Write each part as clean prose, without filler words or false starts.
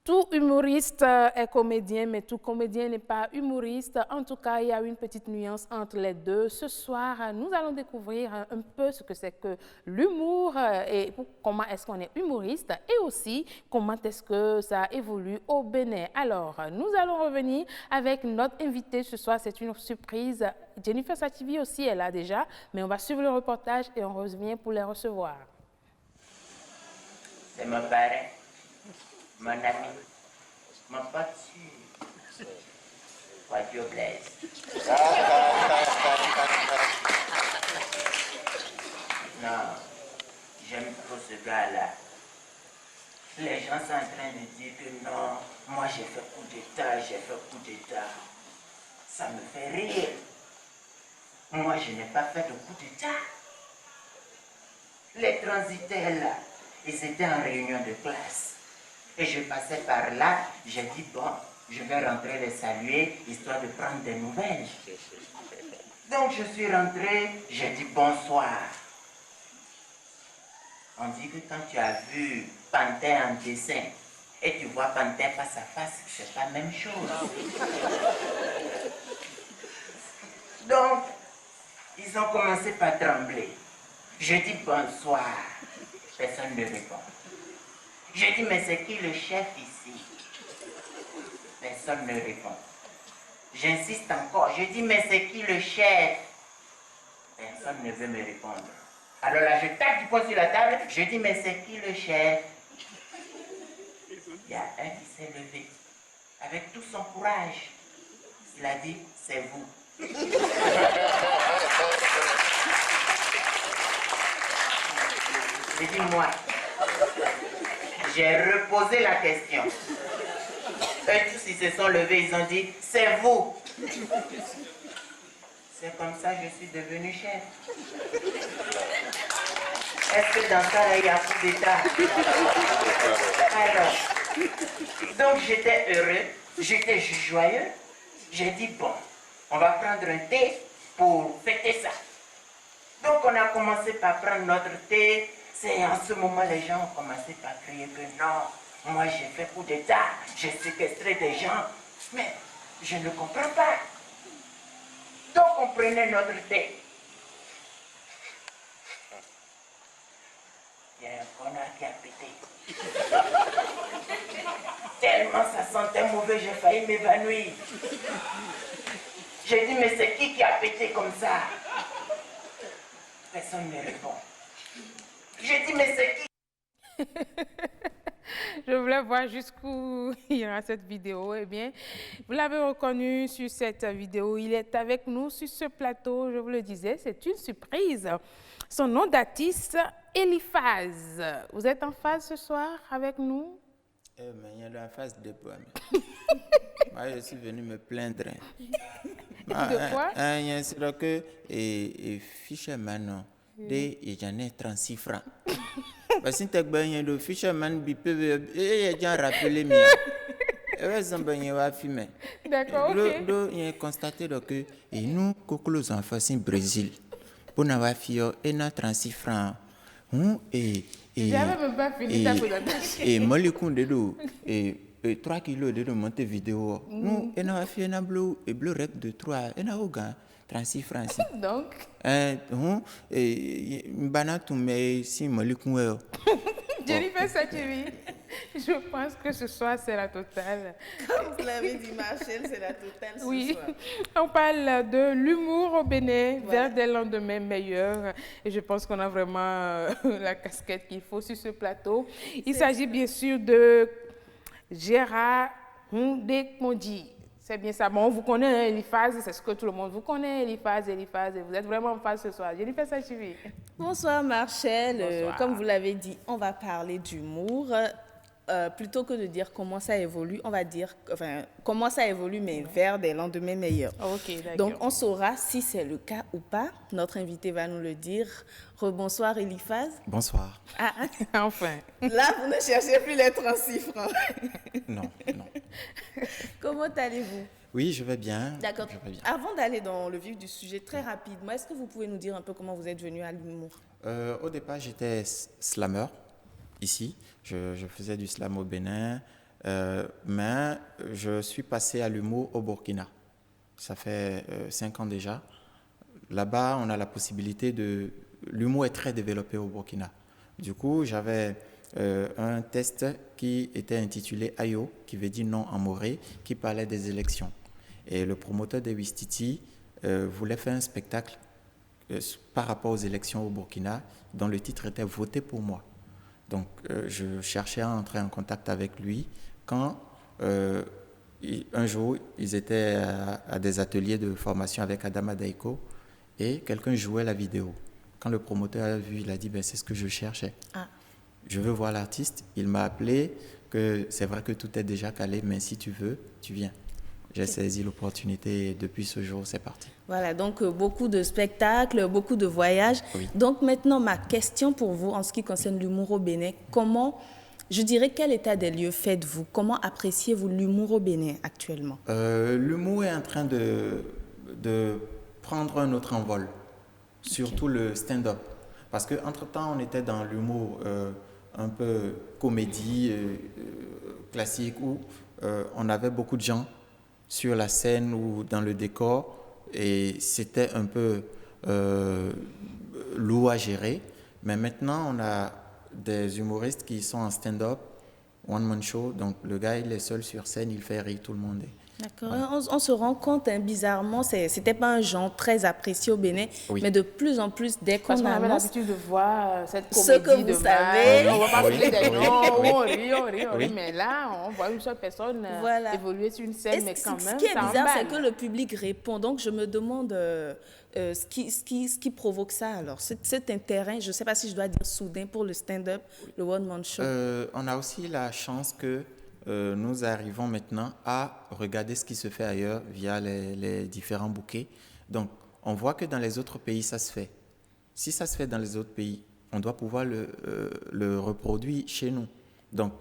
Tout humoriste est comédien, mais tout comédien n'est pas humoriste. En tout cas, il y a une petite nuance entre les deux. Ce soir, nous allons découvrir un peu ce que c'est que l'humour et comment est-ce qu'on est humoriste et aussi comment est-ce que ça évolue au Bénin. Alors, nous allons revenir avec notre invité ce soir. C'est une surprise. Jennifer Sativi aussi est là déjà, mais on va suivre le reportage et on revient pour les recevoir. C'est mon parrain, mon ami, mon pote sûr. Radio Blaise. Non, j'aime trop ce gars-là. Les gens sont en train de dire que non, moi j'ai fait coup d'état, j'ai fait coup d'état. Ça me fait rire. Moi je n'ai pas fait de coup d'état. Les transitaires là, ils étaient en réunion de classe. Et je passais par là, j'ai dit bon, je vais rentrer les saluer, histoire de prendre des nouvelles. Donc je suis rentré, j'ai dit bonsoir. On dit que quand tu as vu Pantin en dessin et tu vois Pantin face à face, c'est pas la même chose. Donc, ils ont commencé par trembler. Je dis bonsoir. Personne ne répond. Je dis mais c'est qui le chef ici? Personne ne répond. J'insiste encore. Je dis mais c'est qui le chef? Personne ne veut me répondre. Alors là, je tape du poing sur la table. Je dis mais c'est qui le chef? Il y a un qui s'est levé avec tout son courage. Il a dit c'est vous. J'ai dit moi. J'ai reposé la question. Eux tous ils se sont levés, ils ont dit c'est vous. C'est comme ça que je suis devenu chef. Est-ce que dans ça là il y a coup d'état? Alors, donc j'étais heureux, j'étais joyeux. J'ai dit bon, on va prendre un thé pour fêter ça. Donc on a commencé par prendre notre thé. C'est en ce moment les gens ont commencé par crier que non, moi j'ai fait coup d'état, j'ai séquestré des gens. Mais je ne comprends pas. Donc on prenait notre thé. Il y a un connard qui a pété. Tellement ça sentait mauvais, j'ai failli m'évanouir. J'ai dit mais c'est qui a pété comme ça? Personne ne répond. J'ai dit mais c'est qui? Je voulais voir jusqu'où ira cette vidéo. Eh bien, vous l'avez reconnu sur cette vidéo. Il est avec nous sur ce plateau. Je vous le disais, c'est une surprise. Son nom d'artiste, Eliphaz. Vous êtes en phase ce soir avec nous? Mais il y a en phase de quoi? Moi, je suis venu me plaindre. De quoi? Il y a un que Fisherman, j'en ai 36 francs. Parce que tu as le Fisherman, il y a déjà rappelé. D'accord, ok. Il a constaté que nous, les enfants au Brésil, pour n'avoir fait 36 francs. J'avais même pas fini ta présentation. Et moi, et 3 kilos de monter vidéo. Nous, on a fait un bleu rep de 3, et on a 36 francs. Donc, Jennifer Sativi, je pense que ce soir, c'est la totale. Comme vous l'avez dit, Marcel, c'est la totale ce Oui, soir. on parle de l'humour au Bénin, vers des lendemains meilleurs. Et je pense qu'on a vraiment la casquette qu'il faut sur ce plateau. Il s'agit bien sûr de Gérard Ndekmondi. C'est bien ça. Bon, on vous connaît, hein, Eliphaz, c'est ce que tout le monde vous connaît, Eliphaz, et vous êtes vraiment en phase ce soir. Jennifer Sativi. Bonsoir Marcel. Bonsoir. Comme vous l'avez dit, on va parler d'humour. Plutôt que de dire comment ça évolue, on va dire comment ça évolue, mais vers des lendemains meilleurs. Ok, d'accord. Donc, on saura si c'est le cas ou pas. Notre invité va nous le dire. Rebonsoir, Eliphaz. Bonsoir. Ah, Enfin. là, vous ne cherchez plus les 36 francs. Non. Comment allez-vous? Oui, je vais bien. D'accord. Je vais bien. Avant d'aller dans le vif du sujet, très rapidement, est-ce que vous pouvez nous dire un peu comment vous êtes venu à l'humour? Au départ, j'étais slammer ici. Je faisais du slam au Bénin. Mais je suis passé à l'humour au Burkina. Ça fait 5 ans déjà. Là-bas, on a la possibilité de... L'humour est très développé au Burkina. Du coup, j'avais un test qui était intitulé Ayo, qui veut dire non en moré, qui parlait des élections. Et le promoteur de Wistiti voulait faire un spectacle par rapport aux élections au Burkina, dont le titre était Votez pour moi. Donc, je cherchais à entrer en contact avec lui quand, un jour, ils étaient à des ateliers de formation avec Adama Daiko et quelqu'un jouait la vidéo. Quand le promoteur a vu, il a dit, c'est ce que je cherchais. Je veux voir l'artiste. Il m'a appelé, que c'est vrai que tout est déjà calé, mais si tu veux, tu viens. J'ai saisi l'opportunité et depuis ce jour, c'est parti. Voilà, donc beaucoup de spectacles, beaucoup de voyages. Oui. Donc maintenant, ma question pour vous en ce qui concerne l'humour au Bénin, je dirais, quel état des lieux faites-vous? Comment appréciez-vous l'humour au Bénin actuellement? L'humour est en train de prendre un autre envol, surtout le stand-up. Parce qu'entre-temps, on était dans l'humour un peu comédie classique où on avait beaucoup de gens sur la scène ou dans le décor et c'était un peu lourd à gérer. Mais maintenant, on a des humoristes qui sont en stand-up, one-man show. Donc, le gars, il est seul sur scène, il fait rire tout le monde. D'accord. Voilà. On se rend compte, bizarrement, c'était pas un genre très apprécié au Bénin, mais de plus en plus, dès qu'on annonce... Parce qu'on avait l'habitude de voir cette comédie ce que vous savez. On va pas parler des noms, on rit, mais là, on voit une seule personne évoluer sur une scène, mais quand même, ce qui est bizarre, c'est que le public répond. Donc, je me demande ce qui provoque ça, alors. Cet intérêt, je ne sais pas si je dois dire soudain pour le stand-up, le one-man show. On a aussi la chance que nous arrivons maintenant à regarder ce qui se fait ailleurs via les différents bouquets. Donc, on voit que dans les autres pays, ça se fait. Si ça se fait dans les autres pays, on doit pouvoir le reproduire chez nous. Donc,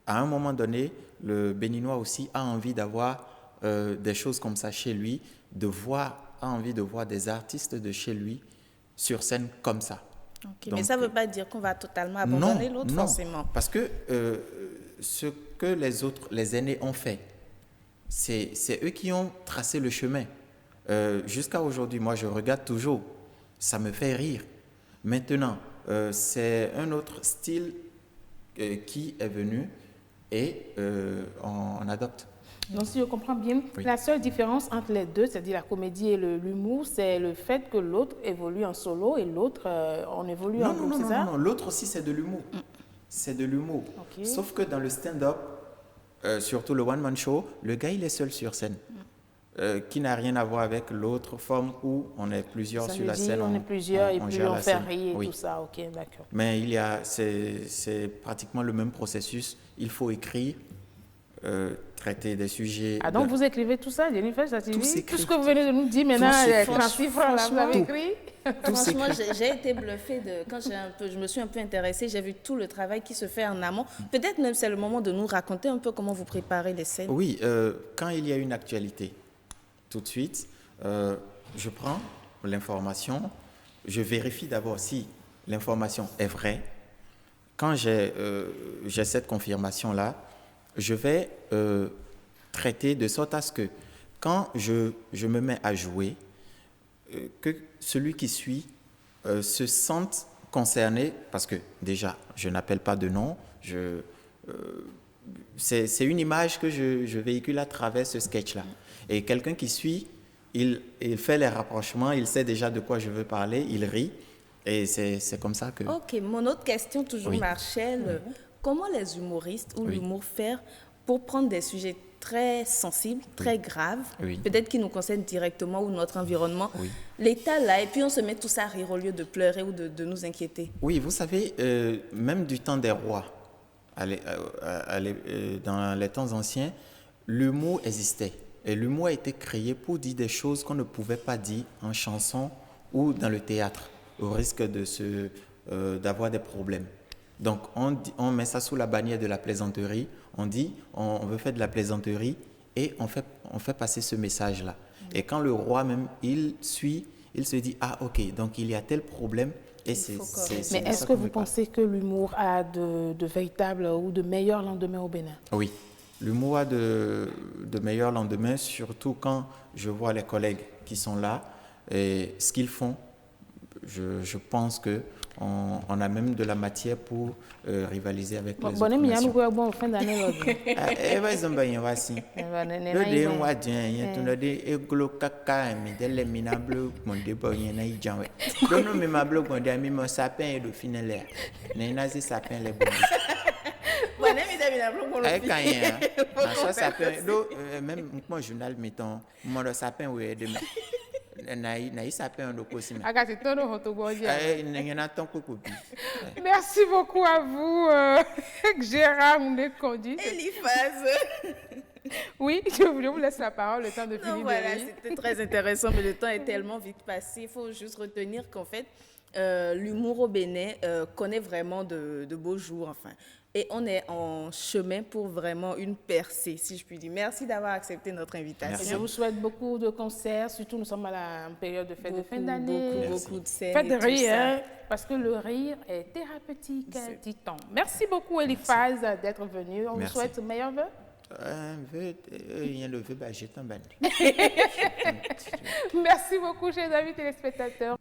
à un moment donné, le Béninois aussi a envie d'avoir des choses comme ça chez lui, a envie de voir des artistes de chez lui sur scène comme ça. Okay, donc, mais ça ne veut pas dire qu'on va totalement abandonner l'autre, forcément. Parce que ce que les aînés ont fait, c'est eux qui ont tracé le chemin. Jusqu'à aujourd'hui, moi, je regarde toujours. Ça me fait rire. Maintenant, c'est un autre style qui est venu et on adopte. Donc, si je comprends bien, la seule différence entre les deux, c'est-à-dire la comédie et l'humour, c'est le fait que l'autre évolue en solo et l'autre, on évolue en groupe, c'est ça? Non, l'autre aussi, c'est de l'humour. C'est de l'humour. Okay. Sauf que dans le stand-up, surtout le one-man show, le gars, il est seul sur scène. Qui n'a rien à voir avec l'autre forme où on est plusieurs sur la scène. On est plusieurs et puis on fait rire et tout ça. Ok, d'accord. Mais c'est pratiquement le même processus. Il faut écrire, traiter des sujets. Ah, donc vous écrivez tout ça, Jennifer, tout ce que vous venez de nous dire maintenant, vous avez écrit? Franchement, j'ai été bluffée quand je me suis un peu intéressée, j'ai vu tout le travail qui se fait en amont. Peut-être même c'est le moment de nous raconter un peu comment vous préparez les scènes. Oui, quand il y a une actualité, tout de suite, je prends l'information, je vérifie d'abord si l'information est vraie. Quand j'ai cette confirmation-là, je vais traiter de sorte à ce que quand je me mets à jouer, que celui qui suit se sente concerné, parce que déjà, je n'appelle pas de nom, c'est une image que je véhicule à travers ce sketch-là. Et quelqu'un qui suit, il fait les rapprochements, il sait déjà de quoi je veux parler, il rit, et c'est comme ça que... Ok, mon autre question, toujours Marchel, comment les humoristes ou l'humour faire pour prendre des sujets très sensibles, très graves, peut-être qui nous concernent directement ou notre environnement, l'état là, et puis on se met tous à rire au lieu de pleurer ou de nous inquiéter. Oui, vous savez, même du temps des rois, dans les temps anciens, l'humour existait. Et l'humour a été créé pour dire des choses qu'on ne pouvait pas dire en chanson ou dans le théâtre, au risque d'avoir des problèmes. Donc, on met ça sous la bannière de la plaisanterie. On dit, on veut faire de la plaisanterie et on fait passer ce message-là. Et quand le roi même, il suit, il se dit, ah ok, donc il y a tel problème. Et mais est-ce que vous pensez que l'humour a de véritables ou de meilleurs lendemains au Bénin? Oui, l'humour a de meilleurs lendemains, surtout quand je vois les collègues qui sont là et ce qu'ils font. Je pense qu'on a même de la matière pour rivaliser avec les autres nations. Bon, fin d'année, même mon journal, mettons, mon sapin, oui, demain. Merci beaucoup à vous, Gérard Ndekondi. Eliphaz. Oui, je vous laisse la parole, le temps de finir. Voilà, c'était très intéressant, mais le temps est tellement vite passé. Il faut juste retenir qu'en fait, l'humour au Bénin connaît vraiment de beaux jours, enfin. Et on est en chemin pour vraiment une percée, si je puis dire. Merci d'avoir accepté notre invitation. Merci. Je vous souhaite beaucoup de concerts, surtout nous sommes en période de fête de fin d'année. Beaucoup de scènes. Faites rire, parce que le rire est thérapeutique, dit-on. Merci beaucoup, Eliphaz, d'être venu. On vous souhaite meilleurs vœux. Merci beaucoup, chers amis téléspectateurs.